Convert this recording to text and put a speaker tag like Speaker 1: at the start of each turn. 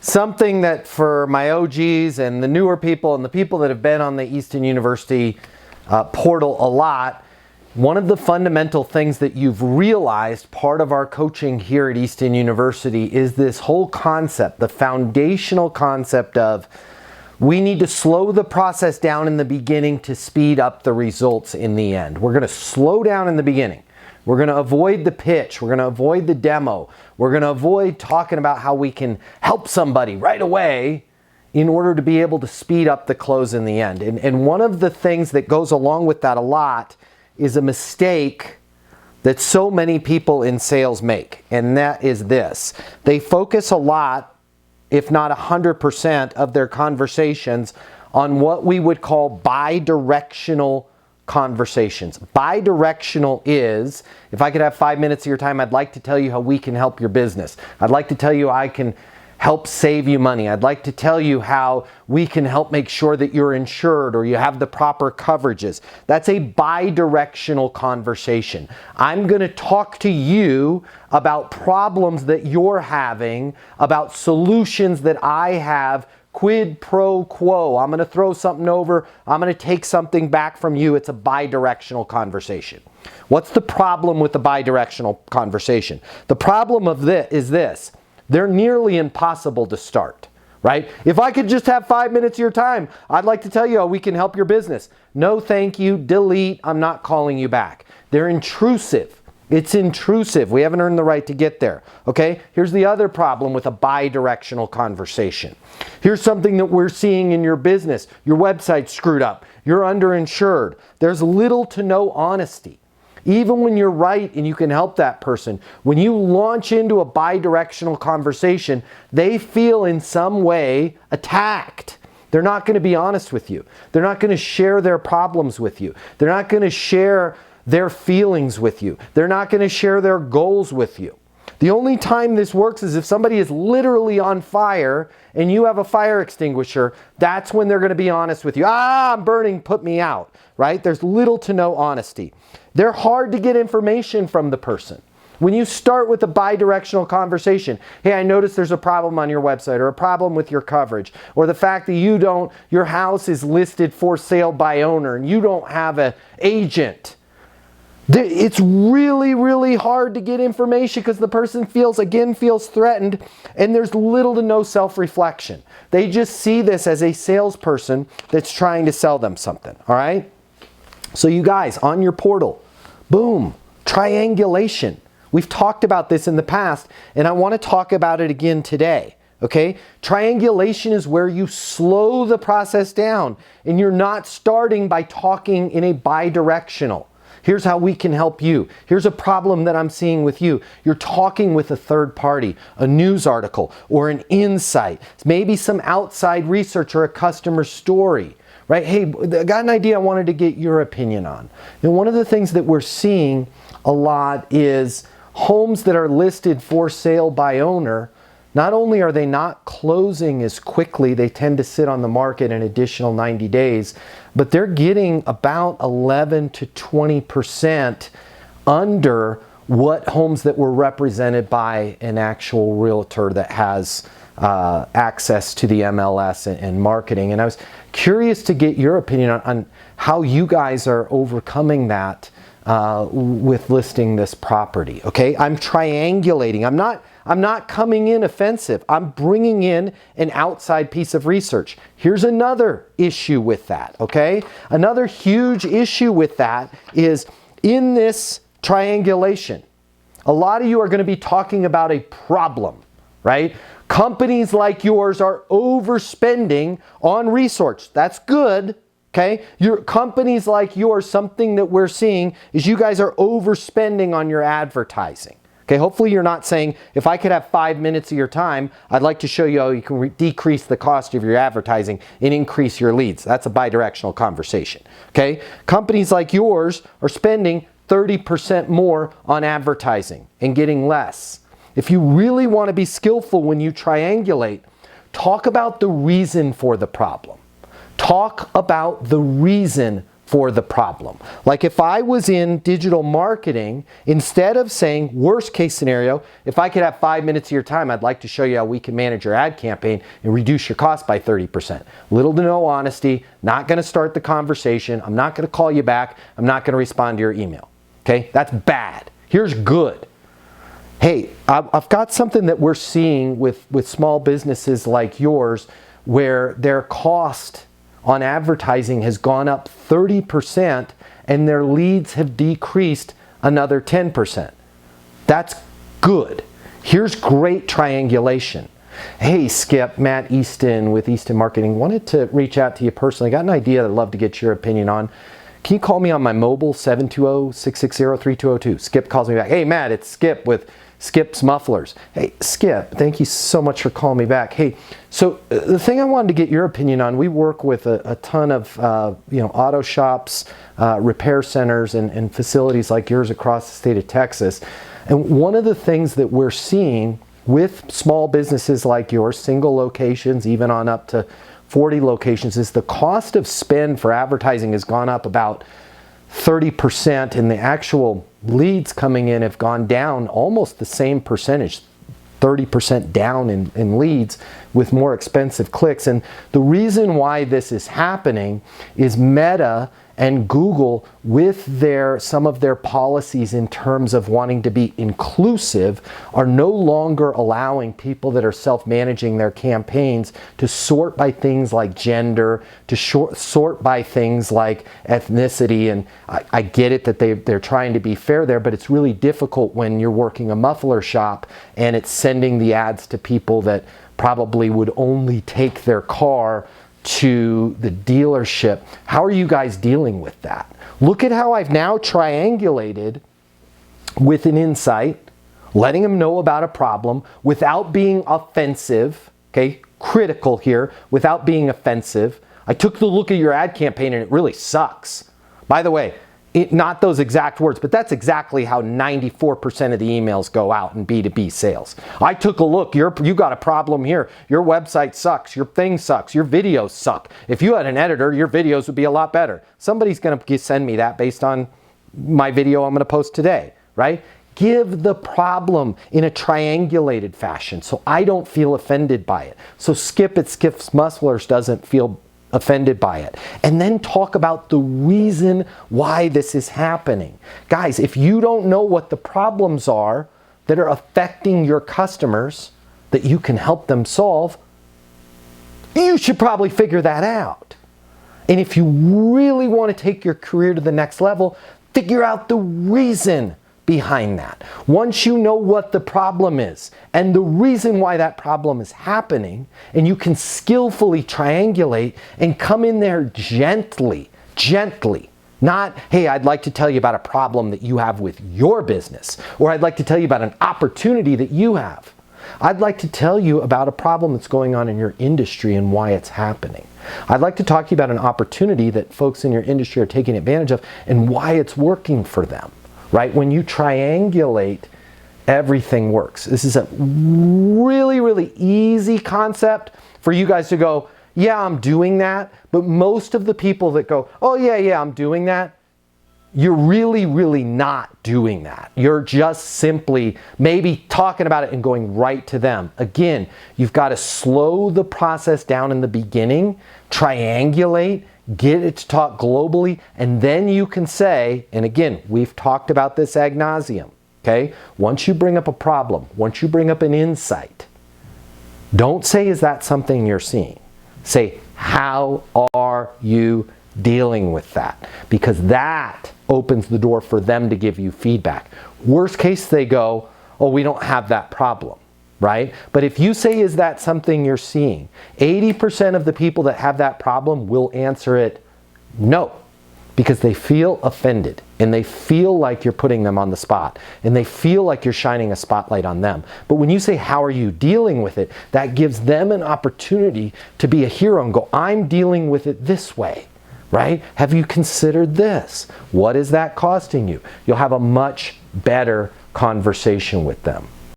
Speaker 1: something that for my OGs and the newer people and the people that have been on the Easton University portal a lot, one of the fundamental things that you've realized part of our coaching here at Easton University is this whole concept, the foundational concept of we need to slow the process down in the beginning to speed up the results in the end. We're going to slow down in the beginning. We're going to avoid the pitch. We're going to avoid the demo. We're going to avoid talking about how we can help somebody right away in order to be able to speed up the close in the end. And one of the things that goes along with that a lot is a mistake that so many people in sales make, and that is this. They focus a lot, if not 100% of their conversations, on what we would call bi-directional conversations. Bi-directional is, if I could have 5 minutes of your time, I'd like to tell you how we can help your business. I'd like to tell you I can help save you money. I'd like to tell you how we can help make sure that you're insured or you have the proper coverages. That's a bi-directional conversation. I'm going to talk to you about problems that you're having, about solutions that I have, quid pro quo. I'm going to throw something over. I'm going to take something back from you. It's a bi-directional conversation. What's the problem with the bi-directional conversation? The problem of this is this. They're nearly impossible to start, right? If I could just have 5 minutes of your time, I'd like to tell you how we can help your business. No, thank you. Delete. I'm not calling you back. They're intrusive. It's intrusive. We haven't earned the right to get there, okay? Here's the other problem with a bi-directional conversation. Here's something that we're seeing in your business. Your website's screwed up. You're underinsured. There's little to no honesty. Even when you're right and you can help that person, when you launch into a bi-directional conversation, they feel in some way attacked. They're not going to be honest with you. They're not going to share their problems with you. They're not going to share their feelings with you. They're not going to share their goals with you. The only time this works is if somebody is literally on fire and you have a fire extinguisher. That's when they're going to be honest with you. I'm burning, put me out, right? There's little to no honesty. They're hard to get information from the person. When you start with a bi-directional conversation, hey, I noticed there's a problem on your website or a problem with your coverage or the fact that your house is listed for sale by owner and you don't have an agent. It's really, really hard to get information because the person feels threatened and there's little to no self-reflection. They just see this as a salesperson that's trying to sell them something, all right? So you guys, on your portal, boom, triangulation. We've talked about this in the past and I want to talk about it again today. Okay? Triangulation is where you slow the process down and you're not starting by talking in a bi-directional. Here's how we can help you. Here's a problem that I'm seeing with you. You're talking with a third party, a news article, or an insight, maybe some outside research or a customer story, right? Hey, I got an idea I wanted to get your opinion on. And one of the things that we're seeing a lot is homes that are listed for sale by owner. Not only are they not closing as quickly, they tend to sit on the market an additional 90 days, but they're getting about 11 to 20% under what homes that were represented by an actual realtor that has access to the MLS and marketing. And I was curious to get your opinion on how you guys are overcoming that with listing this property. Okay, I'm triangulating. I'm not coming in offensive. I'm bringing in an outside piece of research. Here's another issue with that, okay? Another huge issue with that is in this triangulation, a lot of you are going to be talking about a problem, right? Companies like yours are overspending on research. That's good. Okay, your companies like yours, something that we're seeing is you guys are overspending on your advertising. Okay, hopefully you're not saying, if I could have 5 minutes of your time, I'd like to show you how you can decrease the cost of your advertising and increase your leads. That's a bi-directional conversation. Okay, companies like yours are spending 30% more on advertising and getting less. If you really want to be skillful when you triangulate, talk about the reason for the problem. Talk about the reason for the problem. Like if I was in digital marketing, instead of saying worst case scenario, if I could have 5 minutes of your time, I'd like to show you how we can manage your ad campaign and reduce your cost by 30%. Little to no honesty, not going to start the conversation. I'm not going to call you back. I'm not going to respond to your email. Okay, that's bad. Here's good. Hey, I've got something that we're seeing with small businesses like yours where their cost on advertising has gone up 30% and their leads have decreased another 10%. That's good. Here's great triangulation. Hey, Skip, Matt Easton with Easton Marketing. Wanted to reach out to you personally. Got an idea that I'd love to get your opinion on. Can you call me on my mobile, 720-660-3202? Skip calls me back. Hey, Matt, it's Skip with Skip's Mufflers. Hey, Skip, thank you so much for calling me back. Hey, so the thing I wanted to get your opinion on, we work with a ton of auto shops, repair centers, and facilities like yours across the state of Texas. And one of the things that we're seeing with small businesses like yours, single locations, even on up to 40 locations, is the cost of spend for advertising has gone up about 30%, and the actual leads coming in have gone down almost the same percentage, 30% down in leads with more expensive clicks. And the reason why this is happening is Meta and Google, with some of their policies in terms of wanting to be inclusive, are no longer allowing people that are self-managing their campaigns to sort by things like gender, to sort by things like ethnicity. And I get it that they're trying to be fair there, but it's really difficult when you're working a muffler shop and it's sending the ads to people that probably would only take their car to the dealership. How are you guys dealing with that? Look at how I've now triangulated with an insight, letting them know about a problem without being offensive, okay? Critical here, without being offensive. I took the look at your ad campaign and it really sucks. By the way, not those exact words, but that's exactly how 94% of the emails go out in B2B sales. I took a look, you got a problem here. Your website sucks, your thing sucks, your videos suck. If you had an editor, your videos would be a lot better. Somebody's gonna send me that based on my video I'm gonna post today, right? Give the problem in a triangulated fashion so I don't feel offended by it. So Skip at Skip's Mufflers doesn't feel offended by it. And then talk about the reason why this is happening. Guys, if you don't know what the problems are that are affecting your customers that you can help them solve, you should probably figure that out. And if you really want to take your career to the next level, figure out the reason behind that. Once you know what the problem is and the reason why that problem is happening, and you can skillfully triangulate and come in there gently, not, hey, I'd like to tell you about a problem that you have with your business, or I'd like to tell you about an opportunity that you have. I'd like to tell you about a problem that's going on in your industry and why it's happening. I'd like to talk to you about an opportunity that folks in your industry are taking advantage of and why it's working for them. Right? When you triangulate, everything works. This is a really, really easy concept for you guys to go, yeah, I'm doing that. But most of the people that go, oh, yeah, I'm doing that, you're really, really not doing that. You're just simply maybe talking about it and going right to them. Again, you've got to slow the process down in the beginning, triangulate, get it to talk globally, and then you can say, and again, we've talked about this ad nauseum, okay? Once you bring up a problem, once you bring up an insight, don't say, is that something you're seeing? Say, how are you dealing with that? Because that opens the door for them to give you feedback. Worst case, they go, oh, we don't have that problem. Right? But if you say, is that something you're seeing? 80% of the people that have that problem will answer it no, because they feel offended and they feel like you're putting them on the spot and they feel like you're shining a spotlight on them. But when you say, how are you dealing with it? That gives them an opportunity to be a hero and go, I'm dealing with it this way, right? Have you considered this? What is that costing you? You'll have a much better conversation with them.